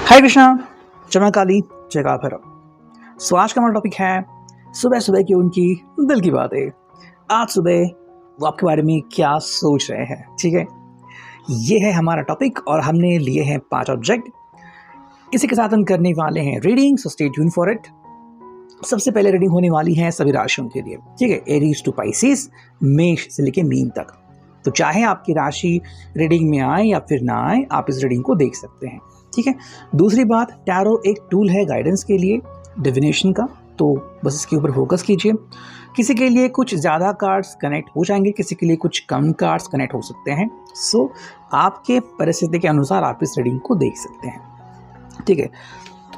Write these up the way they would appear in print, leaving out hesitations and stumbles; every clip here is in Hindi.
हाय कृष्णा, जय मां काली, जय काल भैरव। सो आज का हमारा टॉपिक है सुबह सुबह की उनकी दिल की बातें। आज सुबह वो आपके बारे में क्या सोच रहे हैं, ठीक है। ये है हमारा टॉपिक और हमने लिए हैं 5 ऑब्जेक्ट। इसी के साथ हम करने वाले हैं reading, so stay tune for it. सबसे पहले रीडिंग होने वाली है सभी राशियों के लिए, ठीक है। एरीज टू पाइसेस, मेष से लेके मीन तक। तो चाहे आपकी राशि रीडिंग में आए या फिर ना आए, आप इस रीडिंग को देख सकते हैं, ठीक है। दूसरी बात, टैरो एक टूल है गाइडेंस के लिए, डिविनेशन का, तो बस इसके ऊपर फोकस कीजिए। किसी के लिए कुछ ज़्यादा कार्ड्स कनेक्ट हो जाएंगे, किसी के लिए कुछ कम कार्ड्स कनेक्ट हो सकते हैं। सो आपके परिस्थिति के अनुसार आप इस रीडिंग को देख सकते हैं, ठीक है।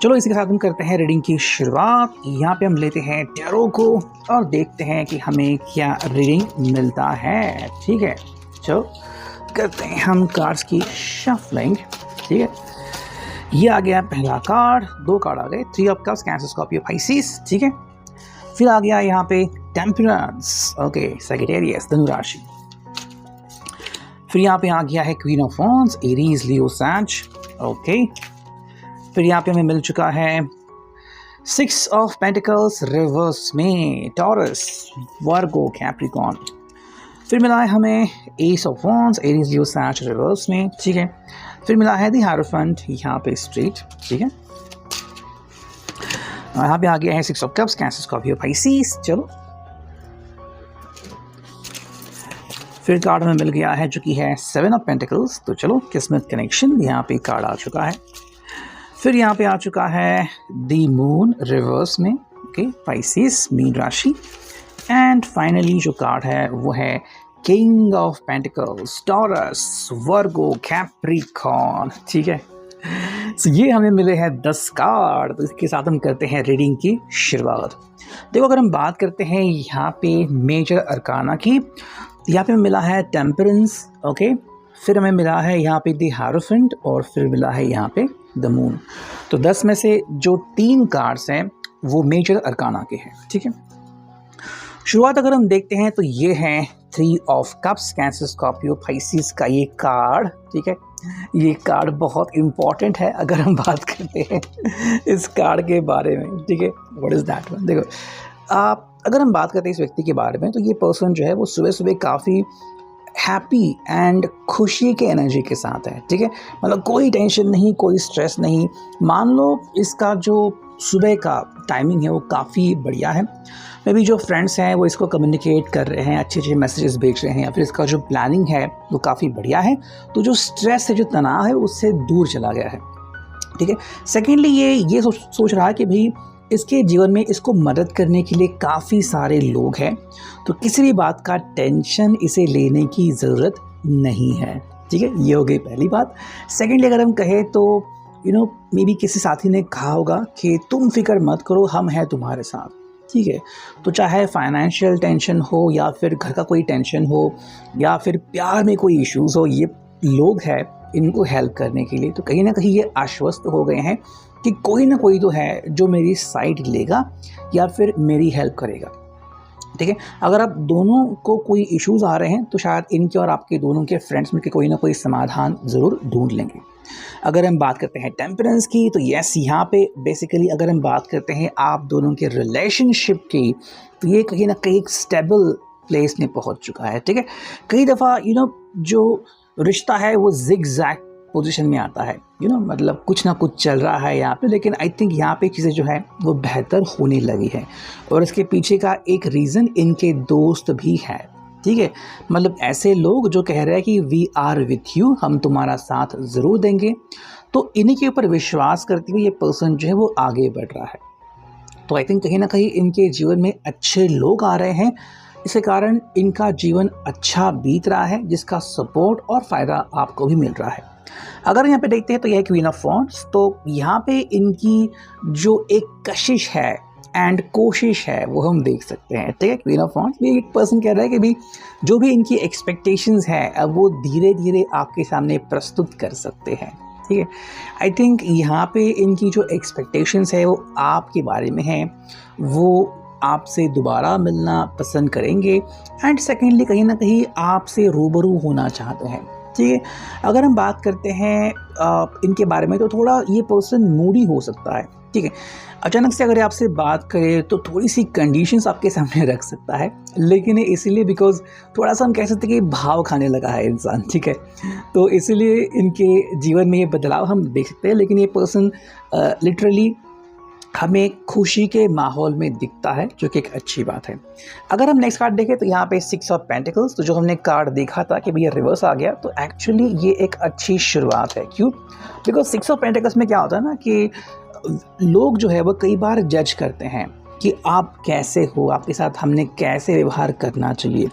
चलो इसी के साथ हम करते हैं रीडिंग की शुरुआत। यहाँ पे हम लेते हैं टैरो को और देखते हैं कि हमें क्या रीडिंग मिलता है, ठीक है। चलो करते हैं हम कार्ड्स की शफलिंग, ठीक है। ये आ गया पहला कार्ड, 2 कार्ड आ गए, 3 of cups, cancer, Scorpio, Pisces, ठीक है। फिर आ गया यहाँ पे टेम्परेंस, ओके, सैजिटेरियस, धनु राशि। फिर यहाँ पे आ गया है queen of wands, Aries, Leo, Sag, okay. फिर यहाँ पे हमें मिल चुका है 6 ऑफ पेंटिकल्स रिवर्स में, टॉरस, वर्गो, कैप्रिकॉर्न। फिर मिला है हमें ace of wands, Aries, Leo, Sag reverse में, ठीक है। फिर मिला है द हायरोफेंट यहाँ पे स्ट्रेट, ठीक है। यहाँ पे आ गया है 6 of cups, cancer, Scorpio, Pisces. चलो फिर कार्ड में मिल गया है जो कि है 7 ऑफ पेंटिकल्स, तो चलो किस्मत कनेक्शन, यहाँ पे कार्ड आ चुका है। फिर यहाँ पे आ चुका है द मून रिवर्स में, ओके, पाइसेस, मीन राशि। एंड फाइनली जो कार्ड है वो है king of pentacles, taurus, Virgo, Capricorn, ठीक है। तो ये हमें मिले हैं 10 कार्ड। तो इसके साथ हम करते हैं रीडिंग की शुरुआत। देखो, अगर हम बात करते हैं यहाँ पे मेजर अरकाना की, यहाँ पे मिला है टेम्परेंस, ओके। फिर हमें मिला है यहाँ पे द हायरोफेंट और फिर मिला है यहाँ पे द मून। तो 10 में से जो 3 कार्ड्स हैं वो मेजर अरकाना के हैं, ठीक है। शुरुआत अगर हम देखते हैं तो ये है 3 of cups, cancer, Scorpio, Pisces का ये कार्ड, ठीक है। ये कार्ड बहुत इंपॉर्टेंट है अगर हम बात करते हैं इस कार्ड के बारे में, ठीक है। What is that one? देखो, अगर हम बात करते हैं इस व्यक्ति के बारे में, तो ये पर्सन जो है वो सुबह सुबह काफ़ी हैप्पी एंड खुशी के एनर्जी के साथ है, ठीक है। मतलब कोई टेंशन नहीं, कोई स्ट्रेस नहीं। मान लो इसका जो सुबह का टाइमिंग है वो काफ़ी बढ़िया है। मे बी जो फ्रेंड्स हैं वो इसको कम्युनिकेट कर रहे हैं, अच्छे अच्छे मैसेजेस भेज रहे हैं, या फिर इसका जो प्लानिंग है वो काफ़ी बढ़िया है। तो जो स्ट्रेस है, जो तनाव है, उससे दूर चला गया है, ठीक है। सेकेंडली ये सोच रहा है कि भाई इसके जीवन में इसको मदद करने के लिए काफ़ी सारे लोग हैं, तो किसी भी बात का टेंशन इसे लेने की ज़रूरत नहीं है, ठीक है। ये हो गई पहली बात। सेकेंडली अगर हम कहें तो मे बी किसी साथी ने कहा होगा कि तुम फिक्र मत करो, हम हैं तुम्हारे साथ, ठीक है। तो चाहे फाइनेंशियल टेंशन हो या फिर घर का कोई टेंशन हो या फिर प्यार में कोई इश्यूज़ हो, ये लोग हैं इनको हेल्प करने के लिए। तो कहीं ना कहीं ये आश्वस्त हो गए हैं कि कोई ना कोई तो है जो मेरी साइड लेगा या फिर मेरी हेल्प करेगा, ठीक है। अगर आप दोनों को कोई इश्यूज आ रहे हैं तो शायद इनके और आपके दोनों के फ्रेंड्स में कोई ना कोई समाधान ज़रूर ढूंढ लेंगे। अगर हम बात करते हैं टेम्परेंस की, तो यस, यहाँ पे बेसिकली अगर हम बात करते हैं आप दोनों के रिलेशनशिप की, तो ये कहीं ना कहीं एक स्टेबल प्लेस में पहुँच चुका है, ठीक है। कई दफ़ा जो रिश्ता है वो जिग-जैग पोजीशन में आता है, मतलब कुछ ना कुछ चल रहा है यहाँ पे, लेकिन आई थिंक यहाँ पे चीज़ें जो है वो बेहतर होने लगी है। और इसके पीछे का एक रीज़न इनके दोस्त भी है, ठीक है। मतलब ऐसे लोग जो कह रहे हैं कि वी आर विथ यू, हम तुम्हारा साथ ज़रूर देंगे। तो इन्हीं के ऊपर विश्वास करते हुए ये पर्सन जो है वो आगे बढ़ रहा है। तो आई थिंक कहीं ना कहीं इनके जीवन में अच्छे लोग आ रहे हैं, इसके कारण इनका जीवन अच्छा बीत रहा है, जिसका सपोर्ट और फ़ायदा आपको भी मिल रहा है। अगर यहाँ पे देखते हैं तो यह क्वीन ऑफ वांड्स, तो यहाँ पे इनकी जो एक कशिश है एंड कोशिश है वो हम देख सकते हैं, ठीक है। क्वीन ऑफ वांड्स भी एक पर्सन कह रहा है कि भाई जो भी इनकी एक्सपेक्टेशंस है अब वो धीरे धीरे आपके सामने प्रस्तुत कर सकते हैं, ठीक है। आई थिंक यहाँ पे इनकी जो एक्सपेक्टेशंस है वो आपके बारे में है, वो आपसे दोबारा मिलना पसंद करेंगे एंड सेकेंडली कहीं ना कहीं आपसे रूबरू होना चाहते हैं, ठीक है। अगर हम बात करते हैं इनके बारे में, तो थोड़ा ये पर्सन मूडी हो सकता है, ठीक है। अचानक से अगर आपसे बात करे तो थोड़ी सी कंडीशंस आपके सामने रख सकता है, लेकिन इसीलिए बिकॉज थोड़ा सा हम कह सकते हैं कि भाव खाने लगा है इंसान, ठीक है। तो इसीलिए इनके जीवन में ये बदलाव हम देख सकते हैं, लेकिन ये पर्सन लिटरली हमें खुशी के माहौल में दिखता है, जो कि एक अच्छी बात है। अगर हम नेक्स्ट कार्ड देखें तो यहाँ पे 6 ऑफ पेंटिकल्स, तो जो हमने कार्ड देखा था कि भैया रिवर्स आ गया, तो एक्चुअली ये एक अच्छी शुरुआत है। क्यों? बिकॉज 6 ऑफ पेंटिकल्स में क्या होता है ना कि लोग जो है वो कई बार जज करते हैं कि आप कैसे हो, आपके साथ हमने कैसे व्यवहार करना चाहिए।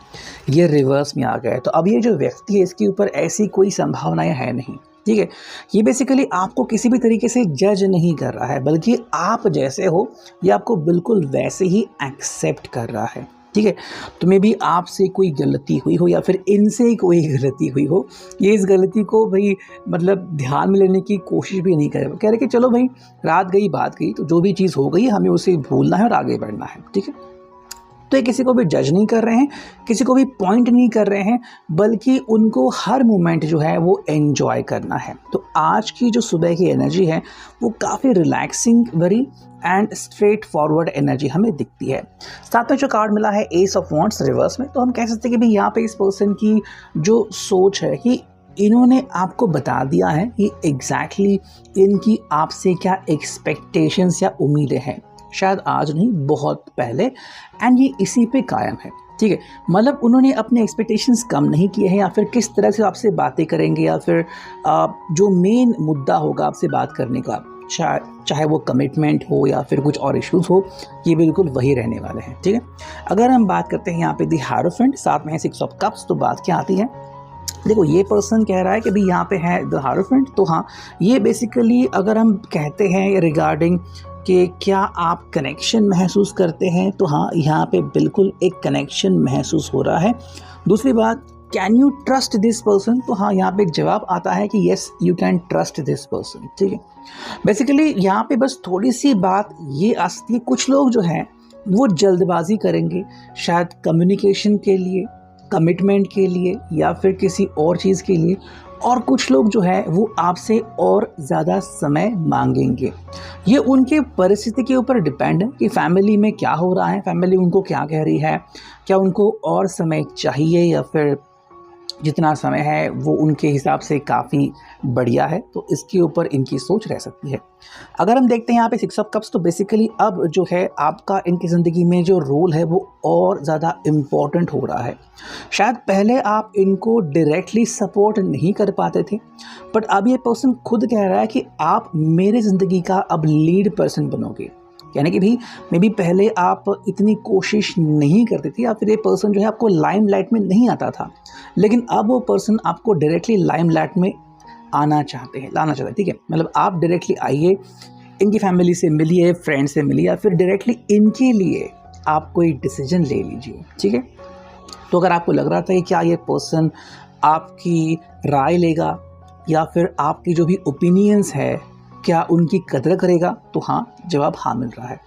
ये रिवर्स में आ गया है, तो अब ये जो व्यक्ति है इसके ऊपर ऐसी कोई संभावनाएं है नहीं, ठीक है। ये बेसिकली आपको किसी भी तरीके से जज नहीं कर रहा है, बल्कि आप जैसे हो ये आपको बिल्कुल वैसे ही एक्सेप्ट कर रहा है, ठीक है। तो मे बी आपसे कोई गलती हुई हो या फिर इनसे कोई गलती हुई हो, ये इस गलती को भाई मतलब ध्यान में लेने की कोशिश भी नहीं करे, कह रहे कि चलो भाई रात गई बात गई, तो जो भी चीज़ हो गई हमें उसे भूलना है और आगे बढ़ना है, ठीक है। तो ये किसी को भी जज नहीं कर रहे हैं, किसी को भी पॉइंट नहीं कर रहे हैं, बल्कि उनको हर मोमेंट जो है वो एंजॉय करना है। तो आज की जो सुबह की एनर्जी है वो काफ़ी रिलैक्सिंग भरी एंड स्ट्रेट फॉरवर्ड एनर्जी हमें दिखती है। साथ में जो कार्ड मिला है एस ऑफ वॉन्ड्स रिवर्स में, तो हम कह सकते हैं कि भाई यहाँ पे इस पर्सन की जो सोच है कि इन्होंने आपको बता दिया है कि एग्जैक्टली इनकी आपसे क्या एक्सपेक्टेशंस या उम्मीदें हैं, शायद आज नहीं बहुत पहले, एंड ये इसी पे कायम है, ठीक है। मतलब उन्होंने अपने एक्सपेक्टेशंस कम नहीं किए हैं, या फिर किस तरह से आपसे बातें करेंगे, या फिर जो मेन मुद्दा होगा आपसे बात करने का, चाहे वो कमिटमेंट हो या फिर कुछ और इश्यूज़ हो, ये बिल्कुल वही रहने वाले हैं, ठीक है। अगर हम बात करते हैं यहाँ पे दी हायरोफेंट, साथ में है 6 ऑफ कप्स, तो बात क्या आती है? देखो ये पर्सन कह रहा है कि भाई यहाँ पे है द हायरोफेंट, तो हाँ ये बेसिकली अगर हम कहते हैं रिगार्डिंग कि क्या आप कनेक्शन महसूस करते हैं, तो हाँ यहाँ पे बिल्कुल एक कनेक्शन महसूस हो रहा है। दूसरी बात, can you trust this person, तो हाँ यहाँ पे एक जवाब आता है कि yes you can trust this person, ठीक है। बेसिकली यहाँ पे बस थोड़ी सी बात ये आ सकती है, कुछ लोग जो हैं वो जल्दबाजी करेंगे, शायद कम्युनिकेशन के लिए, कमिटमेंट के लिए या फिर किसी और चीज़ के लिए, और कुछ लोग जो है वो आपसे और ज़्यादा समय मांगेंगे। ये उनके परिस्थिति के ऊपर डिपेंड है कि फैमिली में क्या हो रहा है, फैमिली उनको क्या कह रही है, क्या उनको और समय चाहिए या फिर जितना समय है वो उनके हिसाब से काफ़ी बढ़िया है, तो इसके ऊपर इनकी सोच रह सकती है। अगर हम देखते हैं यहाँ पे 6 ऑफ कप्स, तो बेसिकली अब जो है आपका इनकी ज़िंदगी में जो रोल है वो और ज़्यादा इम्पॉर्टेंट हो रहा है। शायद पहले आप इनको डायरेक्टली सपोर्ट नहीं कर पाते थे, बट अब ये पर्सन खुद कह रहा है कि आप मेरे ज़िंदगी का अब लीड पर्सन बनोगे। यानी कि भी मे बी पहले आप इतनी कोशिश नहीं करते थे, या फिर ये पर्सन जो है आपको लाइमलाइट में नहीं आता था, लेकिन अब वो पर्सन आपको डायरेक्टली लाइमलाइट में लाना चाहते हैं, ठीक है। मतलब आप डायरेक्टली आइए, इनकी फैमिली से मिलिए, फ्रेंड से मिलिए, या फिर डायरेक्टली इनके लिए आप कोई डिसीजन ले लीजिए, ठीक है। तो अगर आपको लग रहा था कि क्या ये पर्सन आपकी राय लेगा या फिर आपकी जो भी ओपिनियंस है क्या उनकी कदर करेगा, तो हाँ जवाब हाँ मिल रहा है।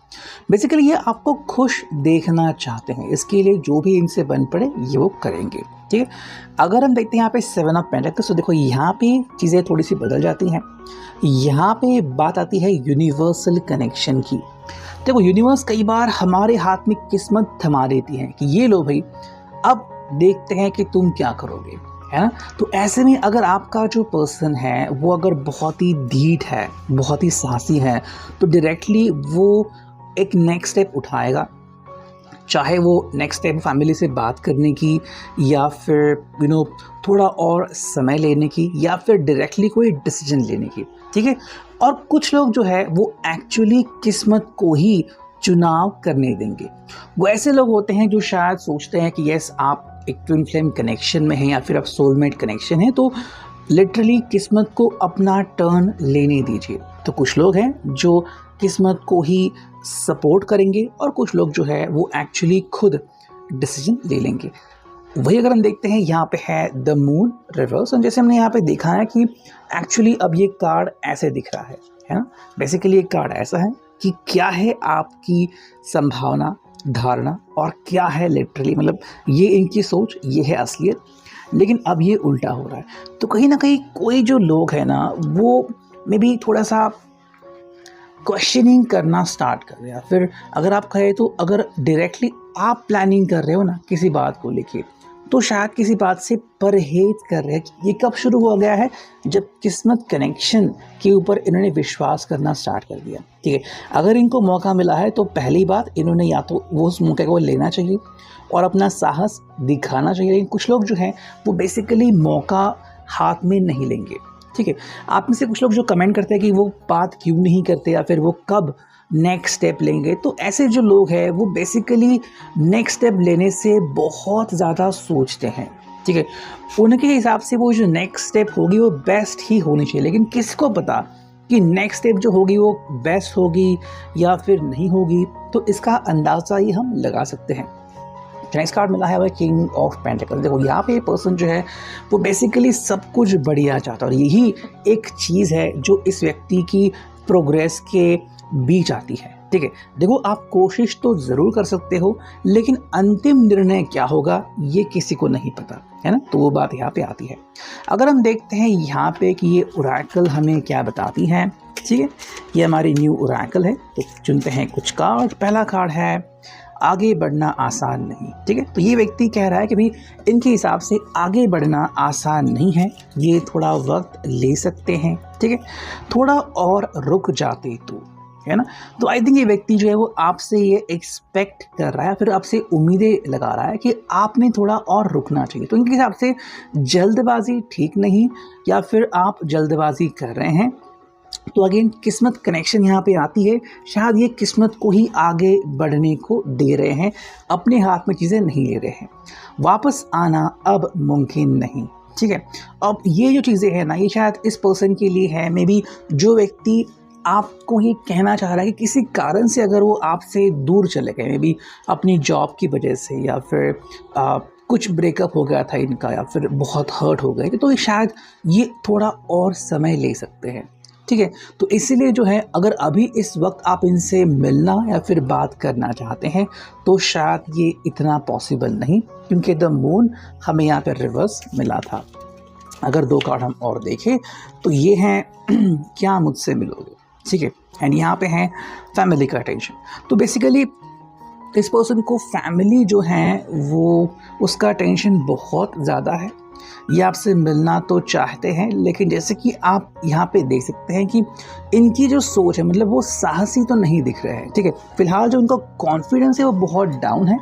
बेसिकली ये आपको खुश देखना चाहते हैं, इसके लिए जो भी इनसे बन पड़े ये वो करेंगे, ठीक है। अगर हम देखते हैं यहाँ पे 7 ऑफ पेंटिकल्स, तो देखो यहाँ पे चीज़ें थोड़ी सी बदल जाती हैं। यहाँ पे बात आती है यूनिवर्सल कनेक्शन की। देखो यूनिवर्स कई बार हमारे हाथ में किस्मत थमा देती है कि ये लो भाई, अब देखते हैं कि तुम क्या करोगे, है ना। तो ऐसे में अगर आपका जो पर्सन है वो अगर बहुत ही धीट है, बहुत ही साहसी है, तो डायरेक्टली वो एक नेक्स्ट स्टेप उठाएगा, चाहे वो नेक्स्ट स्टेप फैमिली से बात करने की, या फिर थोड़ा और समय लेने की, या फिर डायरेक्टली कोई डिसीजन लेने की, ठीक है। और कुछ लोग जो है वो एक्चुअली किस्मत को ही चुनाव करने देंगे। वो ऐसे लोग होते हैं जो शायद सोचते हैं कि यस आप एक ट्विन फ्लेम कनेक्शन में हैं या फिर आप सोलमेट कनेक्शन है, तो लिटरली किस्मत को अपना टर्न लेने दीजिए। तो कुछ लोग हैं जो किस्मत को ही सपोर्ट करेंगे, और कुछ लोग जो है वो एक्चुअली खुद डिसीजन ले लेंगे। वही अगर हम देखते हैं यहाँ पे है द मून रिवर्स, और जैसे हमने यहाँ पे देखा है कि एक्चुअली अब ये कार्ड ऐसे दिख रहा है ना। बेसिकली ये कार्ड ऐसा है कि क्या है आपकी संभावना, धारणा, और क्या है लिटरली मतलब ये इनकी सोच, ये है असलियत। लेकिन अब ये उल्टा हो रहा है। तो कहीं ना कहीं कोई जो लोग हैं ना वो मे बी थोड़ा सा क्वेश्चनिंग करना स्टार्ट कर रहे हैं। फिर अगर आप कहें तो अगर डायरेक्टली आप प्लानिंग कर रहे हो ना किसी बात को लेके, तो शायद किसी बात से परहेज कर रहे हैं। ये कब शुरू हो गया है? जब किस्मत कनेक्शन के ऊपर इन्होंने विश्वास करना स्टार्ट कर दिया। ठीक है, अगर इनको मौका मिला है तो पहली बात इन्होंने या तो वो उस मौके को लेना चाहिए और अपना साहस दिखाना चाहिए। लेकिन कुछ लोग जो हैं वो बेसिकली मौका हाथ में नहीं लेंगे। ठीक है, आप में से कुछ लोग जो कमेंट करते हैं कि वो बात क्यों नहीं करते या फिर वो कब नेक्स्ट स्टेप लेंगे, तो ऐसे जो लोग हैं वो बेसिकली नेक्स्ट स्टेप लेने से बहुत ज़्यादा सोचते हैं। ठीक है, उनके हिसाब से वो जो नेक्स्ट स्टेप होगी वो बेस्ट ही होनी चाहिए। लेकिन किसको पता कि नेक्स्ट स्टेप जो होगी वो बेस्ट होगी या फिर नहीं होगी, तो इसका अंदाज़ा ही हम लगा सकते हैं। नेक्स्ट कार्ड मिला है वह किंग ऑफ पेंटिकल। देखो यहाँ पे पर्सन जो है वो बेसिकली सब कुछ बढ़िया चाहता है और यही एक चीज़ है जो इस व्यक्ति की प्रोग्रेस के बीच आती है। ठीक है, देखो आप कोशिश तो ज़रूर कर सकते हो लेकिन अंतिम निर्णय क्या होगा ये किसी को नहीं पता है ना, तो वो बात यहाँ पे आती है। अगर हम देखते हैं यहाँ पे कि ये ओरेकल हमें क्या बताती है। ठीक है, ये हमारी न्यू ओरेकल है, तो चुनते हैं कुछ कार्ड। पहला कार्ड है आगे बढ़ना आसान नहीं। ठीक है, तो ये व्यक्ति कह रहा है कि भाई इनके हिसाब से आगे बढ़ना आसान नहीं है, ये थोड़ा वक्त ले सकते हैं। ठीक है, थोड़ा और रुक जाते तो, है ना। तो आई थिंक ये व्यक्ति जो है वो आपसे ये एक्सपेक्ट कर रहा है, फिर आपसे उम्मीदें लगा रहा है कि आपने थोड़ा और रुकना चाहिए। तो इनके हिसाब से जल्दबाजी ठीक नहीं, या फिर आप जल्दबाजी कर रहे हैं। तो अगेन किस्मत कनेक्शन यहाँ पे आती है, शायद ये किस्मत को ही आगे बढ़ने को दे रहे हैं, अपने हाथ में चीज़ें नहीं ले रहे हैं। वापस आना अब मुमकिन नहीं। ठीक है, अब ये जो चीज़ें हैं ना ये शायद इस पर्सन के लिए है, मे बी जो व्यक्ति आपको ही कहना चाह रहा है कि किसी कारण से अगर वो आपसे दूर चले गए, मे बी अपनी जॉब की वजह से या फिर कुछ ब्रेकअप हो गया था इनका या फिर बहुत हर्ट हो गए, तो शायद ये थोड़ा और समय ले सकते हैं। ठीक है, तो इसीलिए जो है अगर अभी इस वक्त आप इनसे मिलना या फिर बात करना चाहते हैं तो शायद ये इतना पॉसिबल नहीं, क्योंकि द मून हमें यहाँ पर रिवर्स मिला था। अगर दो कार्ड हम और देखें तो ये हैं क्या मुझसे मिलोगे। ठीक है, एंड यहाँ पे है फैमिली का टेंशन। तो बेसिकली इस पर्सन को फैमिली जो है वो उसका टेंशन बहुत ज़्यादा है। ये आपसे मिलना तो चाहते हैं, लेकिन जैसे कि आप यहाँ पे देख सकते हैं कि इनकी जो सोच है मतलब वो साहसी तो नहीं दिख रहे हैं। ठीक है, फिलहाल जो उनका कॉन्फिडेंस है वो बहुत डाउन है,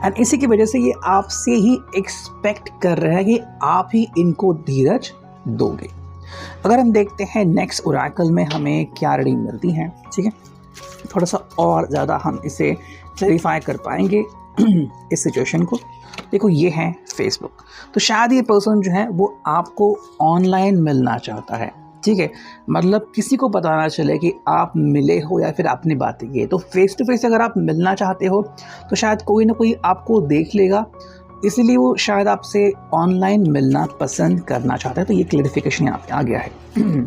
एंड इसी की वजह से ये आपसे ही एक्सपेक्ट कर रहे हैं कि आप ही इनको धीरज दोगे। अगर हम देखते हैं नेक्स्ट ओरेकल में हमें क्या रीडिंग मिलती है, ठीक है, थोड़ा सा और ज़्यादा हम इसे क्लैरिफाई कर पाएंगे इस सिचुएशन को। देखो ये है फेसबुक, तो शायद ये पर्सन जो है वो आपको ऑनलाइन मिलना चाहता है। ठीक है, मतलब किसी को पता ना चले कि आप मिले हो या फिर आपने बातें की है। तो फेस टू फेस अगर आप मिलना चाहते हो तो शायद कोई ना कोई आपको देख लेगा, इसीलिए वो शायद आपसे ऑनलाइन मिलना पसंद करना चाहता है। तो ये क्लैरिफिकेशन यहाँ पे आ गया है।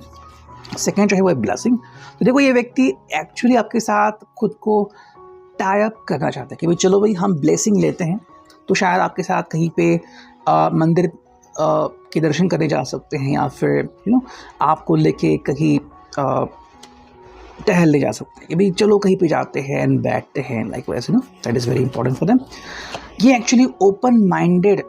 सेकेंड जो है वो है ब्लेसिंग। तो देखो ये व्यक्ति एक्चुअली आपके साथ खुद को टाई अप करना चाहता है कि भाई चलो भाई हम ब्लेसिंग लेते हैं। तो शायद आपके साथ कहीं पे मंदिर के दर्शन करने जा सकते हैं, या फिर आपको लेके कहीं टहलने जा सकते हैं कि भाई चलो कहीं पे जाते हैं एंड बैठते हैं, लाइक वैसे that is very important for them. ये एक्चुअली ओपन माइंडेड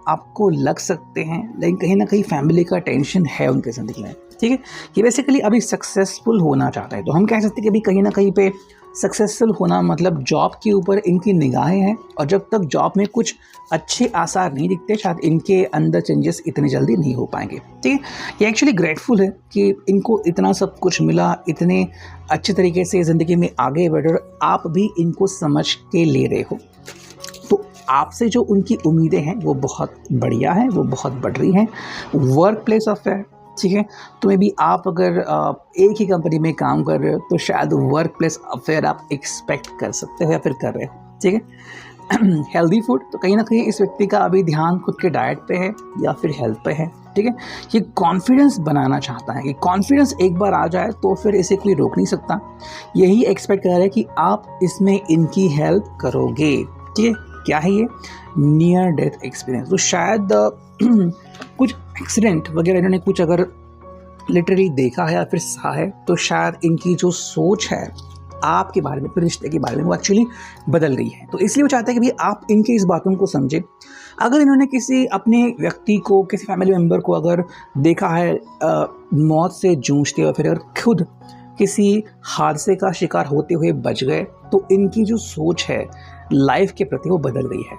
आपको लग सकते हैं, लेकिन कहीं ना कहीं फैमिली का टेंशन है उनके ज़िंदगी में। ठीक है, ये बेसिकली अभी सक्सेसफुल होना चाहता है। तो हम कह सकते हैं कि अभी कहीं ना कहीं पे सक्सेसफुल होना मतलब जॉब के ऊपर इनकी निगाहें हैं, और जब तक जॉब में कुछ अच्छे आसार नहीं दिखते शायद इनके अंदर चेंजेस इतनी जल्दी नहीं हो पाएंगे। ठीक है, ये एक्चुअली ग्रेटफुल है कि इनको इतना सब कुछ मिला, इतने अच्छे तरीके से ज़िंदगी में आगे बढ़ रहे, आप भी इनको समझ के ले रहे हो। तो आपसे जो उनकी उम्मीदें हैं वो बहुत बढ़िया हैं, वो बहुत बढ़ रही हैं। वर्क प्लेस अफेयर, ठीक है, तो मे बी आप अगर एक ही कंपनी में काम कर रहे हो तो शायद वर्क प्लेस अफेयर आप एक्सपेक्ट कर सकते हो या फिर कर रहे हो। ठीक है, हेल्दी फूड, तो कहीं ना कहीं इस व्यक्ति का अभी ध्यान खुद के डाइट पे है या फिर हेल्थ पे है। ठीक है, ये कॉन्फिडेंस बनाना चाहता है कि कॉन्फिडेंस एक बार आ जाए तो फिर इसे कोई रोक नहीं सकता। यही एक्सपेक्ट कर रहे हैं कि आप इसमें इनकी हेल्प करोगे। ठीक है, क्या है ये? Near death experience. तो शायद कुछ एक्सीडेंट वगैरह इन्होंने कुछ अगर लिटरली देखा है या फिर सहा है, तो शायद इनकी जो सोच है आपके बारे में, फिर रिश्ते के बारे में, वो एक्चुअली बदल गई है। तो इसलिए वो चाहते हैं कि भाई आप इनके इस बातों को समझें। अगर इन्होंने किसी अपने व्यक्ति को, किसी फैमिली मेम्बर को अगर देखा है मौत से जूझते हुए, फिर अगर खुद किसी हादसे का शिकार होते हुए बच गए, तो इनकी जो सोच है लाइफ के प्रति वो बदल गई है।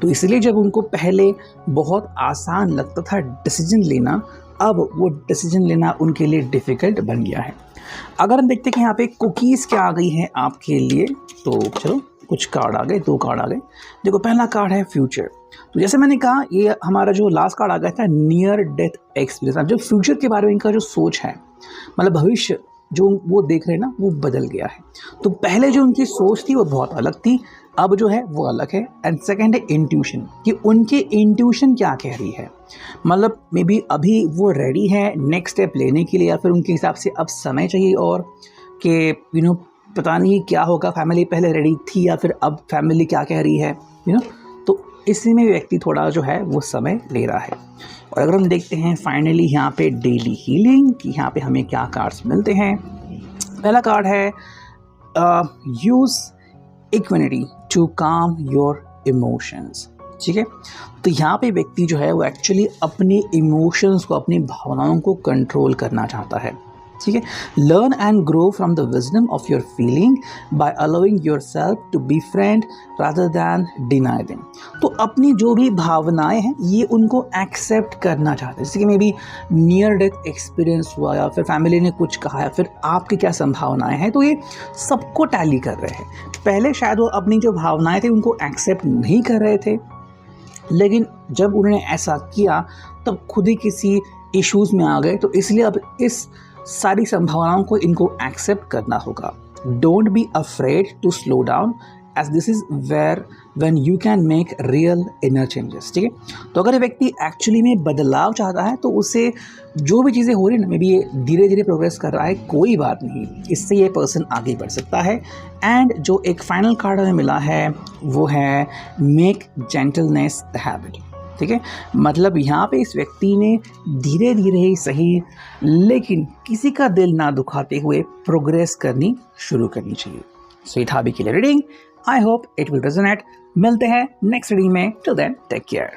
तो इसलिए जब उनको पहले बहुत आसान लगता था डिसीजन लेना, अब वो डिसीजन लेना उनके लिए डिफ़िकल्ट बन गया है। अगर हम देखते हैं कि यहाँ पे कुकीज़ क्या आ गई हैं आपके लिए, तो चलो कुछ कार्ड आ गए, 2 कार्ड आ गए। देखो पहला कार्ड है फ्यूचर। तो जैसे मैंने कहा, ये हमारा जो लास्ट कार्ड आ गया था नियर डेथ एक्सपीरियंस। अब जो फ्यूचर के बारे में इनका जो सोच है, मतलब भविष्य जो वो देख रहे हैं ना, वो बदल गया है। तो पहले जो उनकी सोच थी वो बहुत अलग थी, अब जो है वो अलग है। एंड सेकंड है इंट्यूशन, कि उनके इंट्यूशन क्या कह रही है। मतलब मे बी अभी वो रेडी है नेक्स्ट स्टेप लेने के लिए, या फिर उनके हिसाब से अब समय चाहिए, और कि पता नहीं क्या होगा, फैमिली पहले रेडी थी या फिर अब फैमिली क्या कह रही है, तो इसी में व्यक्ति थोड़ा जो है वो समय ले रहा है। और अगर हम देखते हैं फाइनली यहाँ पे डेली हीलिंग, कि यहाँ पे हमें क्या कार्ड्स मिलते हैं। पहला कार्ड है use equanimity to calm your emotions. ठीक है, तो यहाँ पे व्यक्ति जो है वो एक्चुअली अपने इमोशंस को, अपनी भावनाओं को कंट्रोल करना चाहता है। ठीक है, learn and grow from the wisdom of your feeling by allowing yourself to be friend rather than deny them. तो अपनी जो भी भावनाएं हैं ये उनको एक्सेप्ट करना चाहते हैं। जैसे कि may be near death experience हुआ, या फिर फैमिली ने कुछ कहा, या फिर आपकी क्या संभावनाएं हैं, तो ये सबको टैली कर रहे हैं। पहले शायद वो अपनी जो भावनाएं थे उनको एक्सेप्ट नहीं कर रहे थे, लेकिन जब उन्होंने ऐसा किया तब खुद ही किसी इश्यूज़ में आ गए। तो इसलिए अब इस सारी संभावनाओं को इनको एक्सेप्ट करना होगा। Don't be afraid to slow down, as this is where when you can make real inner changes. ठीक है, तो अगर व्यक्ति एक्चुअली में बदलाव चाहता है, तो उसे जो भी चीज़ें हो रही हैं, मे बी ये धीरे धीरे प्रोग्रेस कर रहा है, कोई बात नहीं, इससे ये पर्सन आगे बढ़ सकता है। एंड जो एक फाइनल कार्ड हमें मिला है वो है मेक जेंटलनेस द हैबिट। ठीक है, मतलब यहाँ पे इस व्यक्ति ने धीरे धीरे ही सही, लेकिन किसी का दिल ना दुखाते हुए प्रोग्रेस करनी शुरू करनी चाहिए। सो ये था अभी के लिए reading. I hope it will resonate. मिलते हैं नेक्स्ट रीडिंग में। Till then take care.